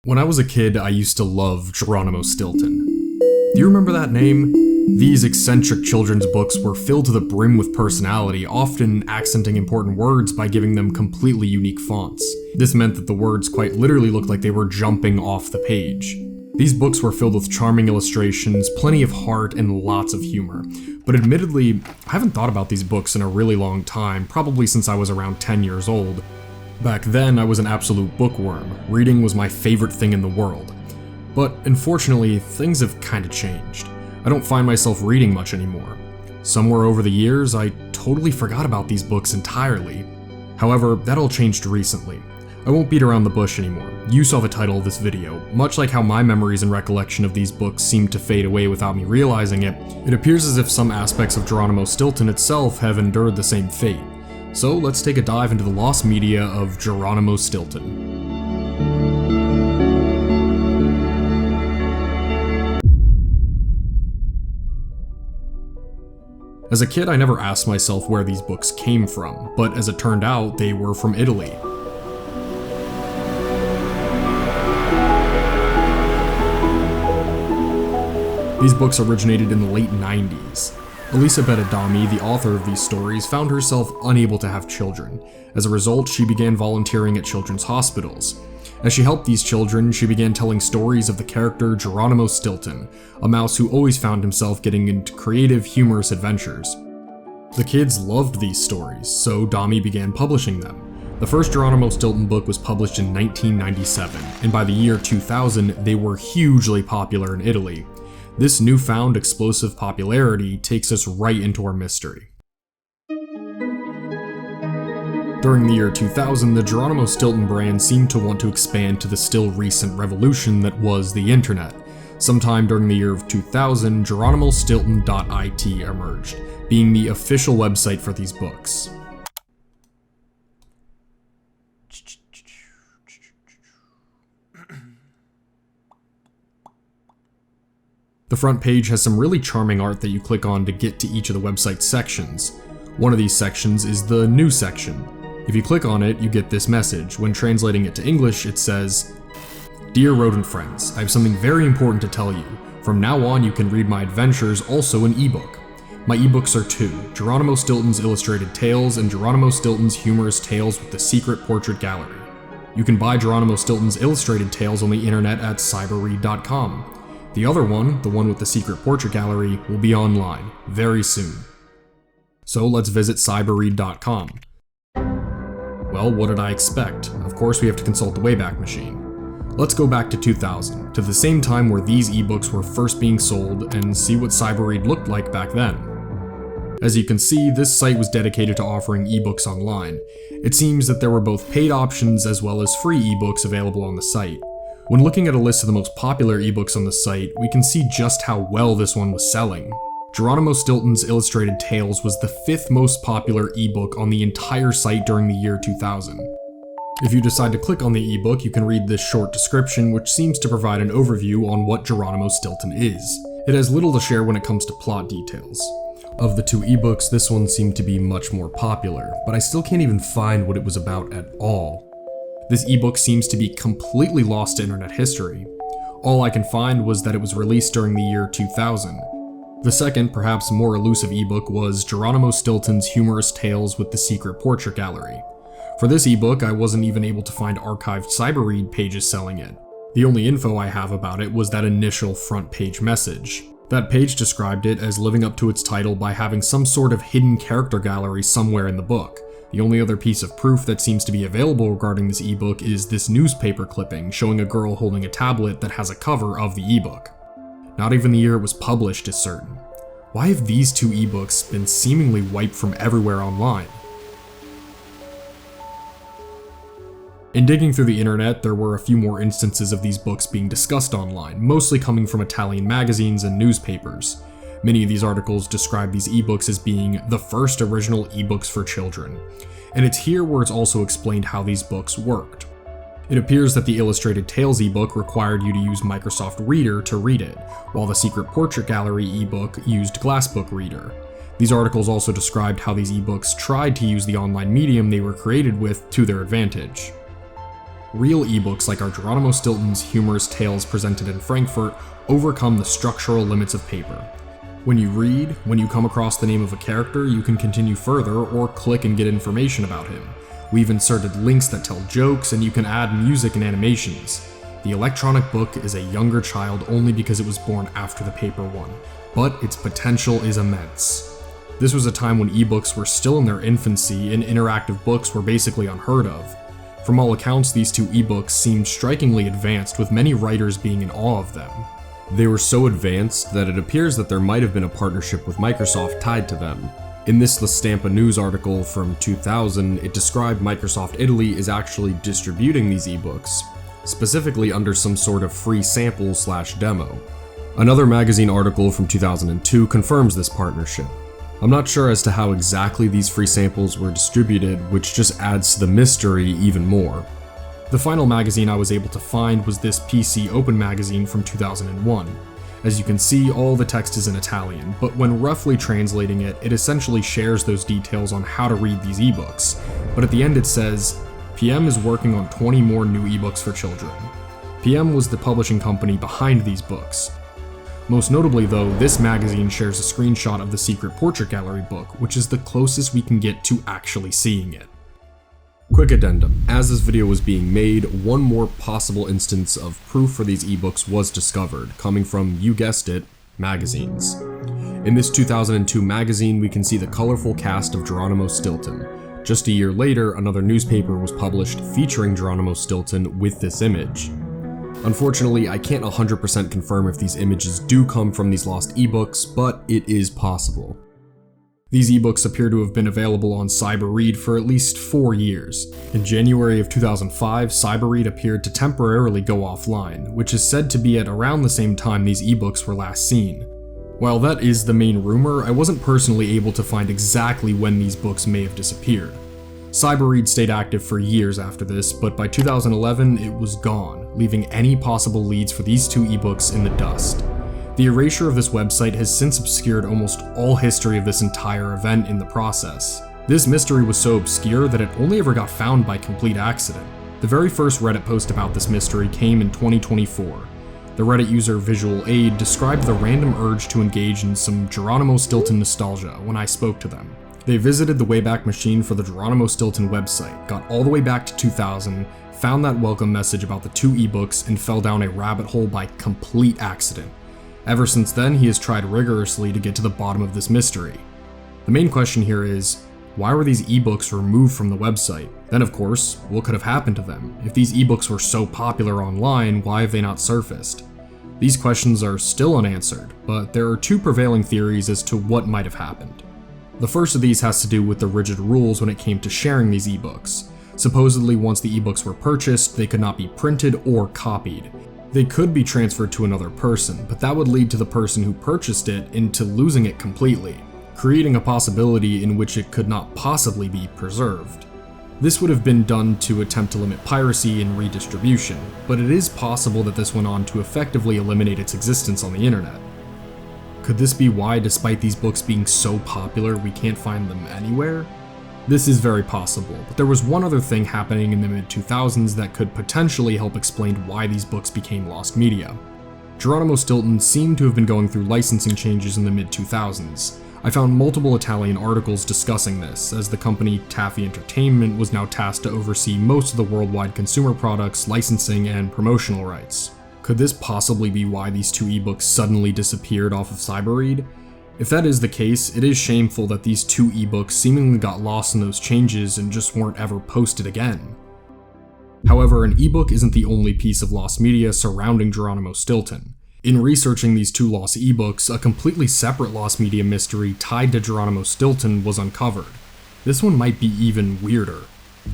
When I was a kid, I used to love Geronimo Stilton. Do you remember that name? These eccentric children's books were filled to the brim with personality, often accenting important words by giving them completely unique fonts. This meant that the words quite literally looked like they were jumping off the page. These books were filled with charming illustrations, plenty of heart, and lots of humor. But admittedly, I haven't thought about these books in a really long time, probably since I was around 10 years old. Back then, I was an absolute bookworm. Reading was my favorite thing in the world. But unfortunately, things have kinda changed. I don't find myself reading much anymore. Somewhere over the years, I totally forgot about these books entirely. However, that all changed recently. I won't beat around the bush anymore. You saw the title of this video. Much like how my memories and recollection of these books seem to fade away without me realizing it, it appears as if some aspects of Geronimo Stilton itself have endured the same fate. So let's take a dive into the lost media of Geronimo Stilton. As a kid, I never asked myself where these books came from, but as it turned out, they were from Italy. These books originated in the late 90s. Elisabetta Dami, the author of these stories, found herself unable to have children. As a result, she began volunteering at children's hospitals. As she helped these children, she began telling stories of the character Geronimo Stilton, a mouse who always found himself getting into creative, humorous adventures. The kids loved these stories, so Dami began publishing them. The first Geronimo Stilton book was published in 1997, and by the year 2000, they were hugely popular in Italy. This newfound explosive popularity takes us right into our mystery. During the year 2000, the Geronimo Stilton brand seemed to want to expand to the still recent revolution that was the internet. Sometime during the year of 2000, GeronimoStilton.it emerged, being the official website for these books. The front page has some really charming art that you click on to get to each of the website's sections. One of these sections is the New section. If you click on it, you get this message. When translating it to English, it says, "Dear rodent friends, I have something very important to tell you. From now on, you can read my adventures also in ebook. My ebooks are two, Geronimo Stilton's Illustrated Tales and Geronimo Stilton's Humorous Tales with the Secret Portrait Gallery. You can buy Geronimo Stilton's Illustrated Tales on the internet at cyberread.com. The other one, the one with the Secret Portrait Gallery, will be online very soon." So let's visit cyberread.com. Well, what did I expect? Of course we have to consult the Wayback Machine. Let's go back to 2000, to the same time where these ebooks were first being sold, and see what Cyberread looked like back then. As you can see, this site was dedicated to offering ebooks online. It seems that there were both paid options as well as free ebooks available on the site. When looking at a list of the most popular ebooks on the site, we can see just how well this one was selling. Geronimo Stilton's Illustrated Tales was the 5th most popular ebook on the entire site during the year 2000. If you decide to click on the ebook, you can read this short description, which seems to provide an overview on what Geronimo Stilton is. It has little to share when it comes to plot details. Of the two ebooks, this one seemed to be much more popular, but I still can't even find what it was about at all. This ebook seems to be completely lost to internet history. All I can find was that it was released during the year 2000. The second, perhaps more elusive ebook was Geronimo Stilton's Humorous Tales with the Secret Portrait Gallery. For this ebook, I wasn't even able to find archived Cyberread pages selling it. The only info I have about it was that initial front page message. That page described it as living up to its title by having some sort of hidden character gallery somewhere in the book. The only other piece of proof that seems to be available regarding this ebook is this newspaper clipping showing a girl holding a tablet that has a cover of the ebook. Not even the year it was published is certain. Why have these two ebooks been seemingly wiped from everywhere online? In digging through the internet, there were a few more instances of these books being discussed online, mostly coming from Italian magazines and newspapers. Many of these articles describe these ebooks as being the first original ebooks for children, and it's here where it's also explained how these books worked. It appears that the Illustrated Tales ebook required you to use Microsoft Reader to read it, while the Secret Portrait Gallery ebook used Glassbook Reader. These articles also described how these ebooks tried to use the online medium they were created with to their advantage. Real ebooks like our Geronimo Stilton's humorous tales presented in Frankfurt overcome the structural limits of paper. When you read, when you come across the name of a character, you can continue further or click and get information about him. We've inserted links that tell jokes, and you can add music and animations. The electronic book is a younger child only because it was born after the paper one, but its potential is immense. This was a time when ebooks were still in their infancy and interactive books were basically unheard of. From all accounts, these two ebooks seemed strikingly advanced, with many writers being in awe of them. They were so advanced that it appears that there might have been a partnership with Microsoft tied to them. In this La Stampa news article from 2000, it described Microsoft Italy is actually distributing these ebooks, specifically under some sort of free sample/demo. Another magazine article from 2002 confirms this partnership. I'm not sure as to how exactly these free samples were distributed, which just adds to the mystery even more. The final magazine I was able to find was this PC Open magazine from 2001. As you can see, all the text is in Italian, but when roughly translating it, it essentially shares those details on how to read these ebooks. But at the end it says, PM is working on 20 more new ebooks for children. PM was the publishing company behind these books. Most notably though, this magazine shares a screenshot of the Secret Portrait Gallery book, which is the closest we can get to actually seeing it. Quick addendum, as this video was being made, one more possible instance of proof for these ebooks was discovered, coming from, you guessed it, magazines. In this 2002 magazine, we can see the colorful cast of Geronimo Stilton. Just a year later, another newspaper was published featuring Geronimo Stilton with this image. Unfortunately, I can't 100% confirm if these images do come from these lost ebooks, but it is possible. These ebooks appear to have been available on Cyberread for at least 4 years. In January of 2005, Cyberread appeared to temporarily go offline, which is said to be at around the same time these ebooks were last seen. While that is the main rumor, I wasn't personally able to find exactly when these books may have disappeared. Cyberread stayed active for years after this, but by 2011 it was gone, leaving any possible leads for these two ebooks in the dust. The erasure of this website has since obscured almost all history of this entire event in the process. This mystery was so obscure that it only ever got found by complete accident. The very first Reddit post about this mystery came in 2024. The Reddit user Visual Aid described the random urge to engage in some Geronimo Stilton nostalgia when I spoke to them. They visited the Wayback Machine for the Geronimo Stilton website, got all the way back to 2000, found that welcome message about the two ebooks, and fell down a rabbit hole by complete accident. Ever since then, he has tried rigorously to get to the bottom of this mystery. The main question here is, why were these ebooks removed from the website? Then of course, what could have happened to them? If these ebooks were so popular online, why have they not surfaced? These questions are still unanswered, but there are two prevailing theories as to what might have happened. The first of these has to do with the rigid rules when it came to sharing these ebooks. Supposedly, once the ebooks were purchased, they could not be printed or copied. They could be transferred to another person, but that would lead to the person who purchased it into losing it completely, creating a possibility in which it could not possibly be preserved. This would have been done to attempt to limit piracy and redistribution, but it is possible that this went on to effectively eliminate its existence on the internet. Could this be why, despite these books being so popular, we can't find them anywhere? This is very possible, but there was one other thing happening in the mid-2000s that could potentially help explain why these books became lost media. Geronimo Stilton seemed to have been going through licensing changes in the mid-2000s. I found multiple Italian articles discussing this, as the company Taffy Entertainment was now tasked to oversee most of the worldwide consumer products, licensing, and promotional rights. Could this possibly be why these two ebooks suddenly disappeared off of Cyberread? If that is the case, it is shameful that these two ebooks seemingly got lost in those changes and just weren't ever posted again. However, an ebook isn't the only piece of lost media surrounding Geronimo Stilton. In researching these two lost ebooks, a completely separate lost media mystery tied to Geronimo Stilton was uncovered. This one might be even weirder.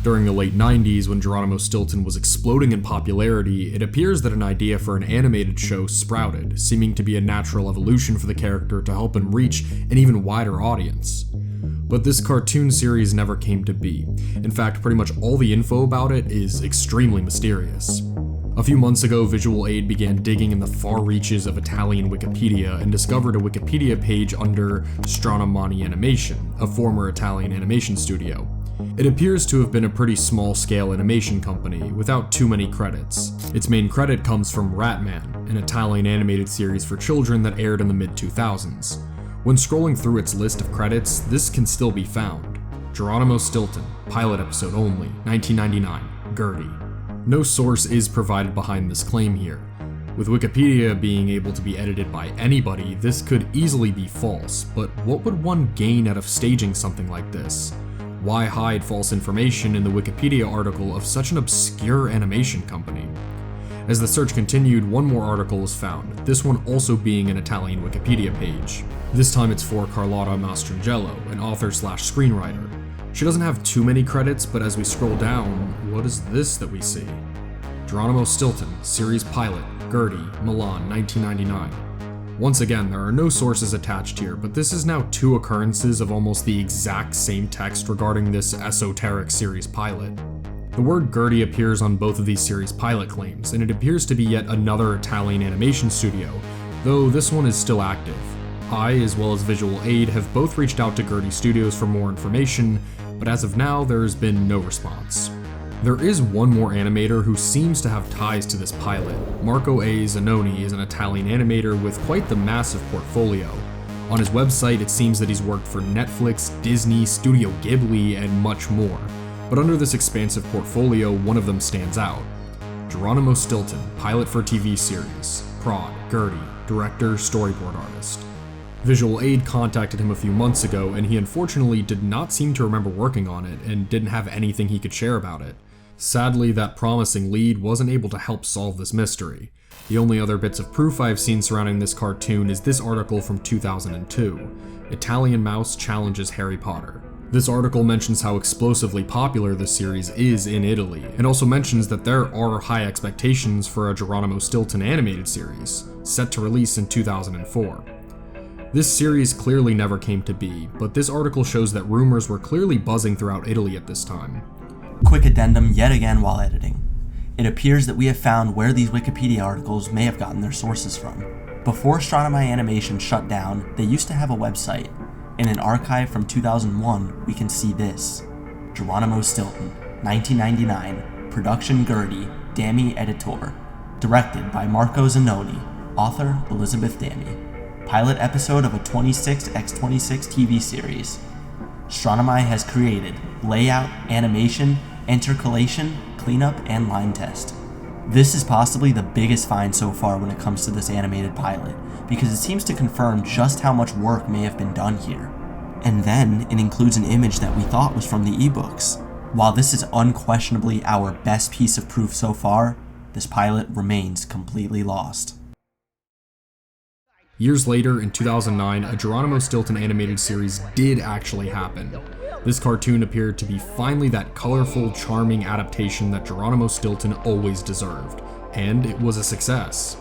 During the late 90s, when Geronimo Stilton was exploding in popularity, it appears that an idea for an animated show sprouted, seeming to be a natural evolution for the character to help him reach an even wider audience. But this cartoon series never came to be. In fact, pretty much all the info about it is extremely mysterious. A few months ago, Visual Aid began digging in the far reaches of Italian Wikipedia and discovered a Wikipedia page under Strana Mani Animation, a former Italian animation studio. It appears to have been a pretty small-scale animation company, without too many credits. Its main credit comes from Ratman, an Italian animated series for children that aired in the mid-2000s. When scrolling through its list of credits, this can still be found. Geronimo Stilton, pilot episode only, 1999, Gertie. No source is provided behind this claim here. With Wikipedia being able to be edited by anybody, this could easily be false, but what would one gain out of staging something like this? Why hide false information in the Wikipedia article of such an obscure animation company? As the search continued, one more article was found, this one also being an Italian Wikipedia page. This time it's for Carlotta Mastrangelo, an author/screenwriter. She doesn't have too many credits, but as we scroll down, what is this that we see? Geronimo Stilton, series pilot, Gertie, Milan, 1999. Once again, there are no sources attached here, but this is now 2 occurrences of almost the exact same text regarding this esoteric series pilot. The word Gertie appears on both of these series pilot claims, and it appears to be yet another Italian animation studio, though this one is still active. I, as well as Visual Aid, have both reached out to Gertie Studios for more information, but as of now, there has been no response. There is one more animator who seems to have ties to this pilot. Marco A. Zanoni is an Italian animator with quite the massive portfolio. On his website, it seems that he's worked for Netflix, Disney, Studio Ghibli, and much more. But under this expansive portfolio, one of them stands out. Geronimo Stilton, pilot for TV series. Prod, Gertie, director, storyboard artist. Visual Aid contacted him a few months ago, and he unfortunately did not seem to remember working on it, and didn't have anything he could share about it. Sadly, that promising lead wasn't able to help solve this mystery. The only other bits of proof I've seen surrounding this cartoon is this article from 2002, Italian Mouse Challenges Harry Potter. This article mentions how explosively popular this series is in Italy, and also mentions that there are high expectations for a Geronimo Stilton animated series, set to release in 2004. This series clearly never came to be, but this article shows that rumors were clearly buzzing throughout Italy at this time. Quick addendum yet again while editing. It appears that we have found where these Wikipedia articles may have gotten their sources from. Before Astronomy Animation shut down, they used to have a website. In an archive from 2001, we can see this. Geronimo Stilton, 1999, production Gertie, Dami editor, directed by Marco Zanoni, author Elizabeth Dami. Pilot episode of a 26x26 TV series. Astronomy has created layout, animation, intercalation, cleanup, and line test. This is possibly the biggest find so far when it comes to this animated pilot, because it seems to confirm just how much work may have been done here. And then it includes an image that we thought was from the ebooks. While this is unquestionably our best piece of proof so far, this pilot remains completely lost. Years later, in 2009, a Geronimo Stilton animated series did actually happen. This cartoon appeared to be finally that colorful, charming adaptation that Geronimo Stilton always deserved, and it was a success.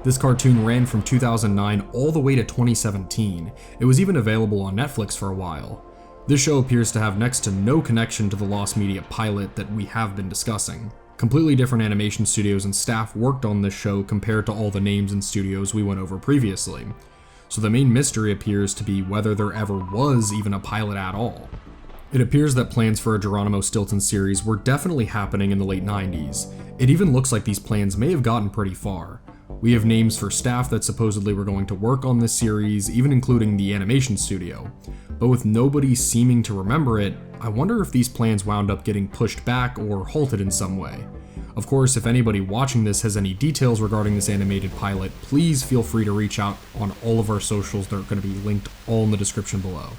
This cartoon ran from 2009 all the way to 2017. It was even available on Netflix for a while. This show appears to have next to no connection to the Lost Media pilot that we have been discussing. Completely different animation studios and staff worked on this show compared to all the names and studios we went over previously. So the main mystery appears to be whether there ever was even a pilot at all. It appears that plans for a Geronimo Stilton series were definitely happening in the late 90s. It even looks like these plans may have gotten pretty far. We have names for staff that supposedly were going to work on this series, even including the animation studio. But with nobody seeming to remember it, I wonder if these plans wound up getting pushed back or halted in some way. Of course, if anybody watching this has any details regarding this animated pilot, please feel free to reach out on all of our socials that are going to be linked all in the description below.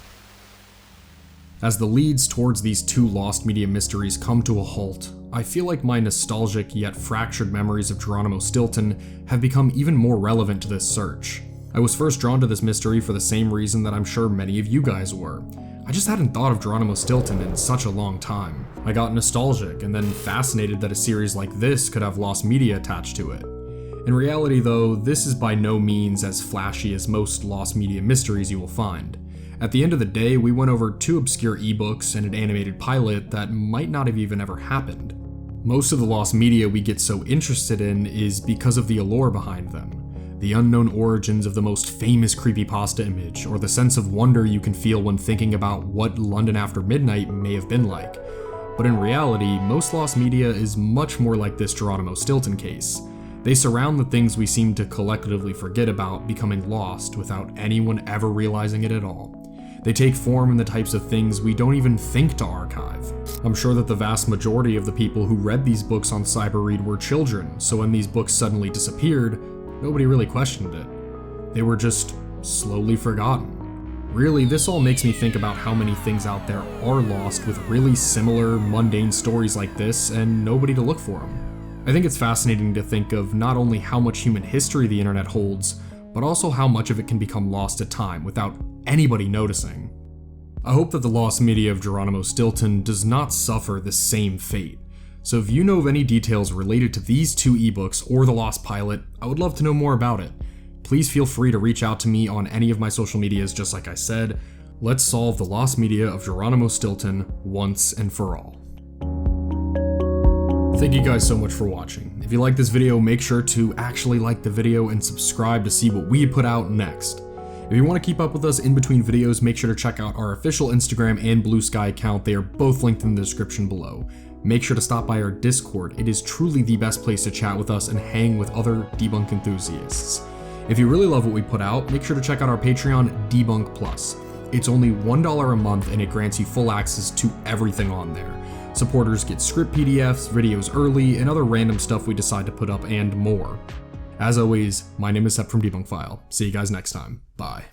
As the leads towards these 2 Lost Media mysteries come to a halt, I feel like my nostalgic yet fractured memories of Geronimo Stilton have become even more relevant to this search. I was first drawn to this mystery for the same reason that I'm sure many of you guys were. I just hadn't thought of Geronimo Stilton in such a long time. I got nostalgic and then fascinated that a series like this could have Lost Media attached to it. In reality though, this is by no means as flashy as most Lost Media mysteries you will find. At the end of the day, we went over 2 obscure ebooks and an animated pilot that might not have even ever happened. Most of the Lost Media we get so interested in is because of the allure behind them. the unknown origins of the most famous creepypasta image, or the sense of wonder you can feel when thinking about what London after midnight may have been like. But in reality, most lost media is much more like this Geronimo Stilton case. They surround the things we seem to collectively forget about becoming lost without anyone ever realizing it at all. They take form in the types of things we don't even think to archive. I'm sure that the vast majority of the people who read these books on Cyberread were children, so when these books suddenly disappeared, nobody really questioned it. They were just slowly forgotten. Really, this all makes me think about how many things out there are lost with really similar, mundane stories like this and nobody to look for them. I think it's fascinating to think of not only how much human history the internet holds, but also how much of it can become lost to time without anybody noticing. I hope that the lost media of Geronimo Stilton does not suffer the same fate. So if you know of any details related to these two ebooks or the lost pilot, I would love to know more about it. Please feel free to reach out to me on any of my social medias just like I said. Let's solve the lost media of Geronimo Stilton once and for all. Thank you guys so much for watching. If you like this video, make sure to actually like the video and subscribe to see what we put out next. If you want to keep up with us in between videos, make sure to check out our official Instagram and Blue Sky account. They are both linked in the description below. Make sure to stop by our Discord. It is truly the best place to chat with us and hang with other debunk enthusiasts. If you really love what we put out, make sure to check out our Patreon, Debunk Plus. It's only $1 a month and it grants you full access to everything on there. Supporters get script PDFs, videos early, and other random stuff we decide to put up and more. As always, my name is Sep from Debunk File. See you guys next time. Bye.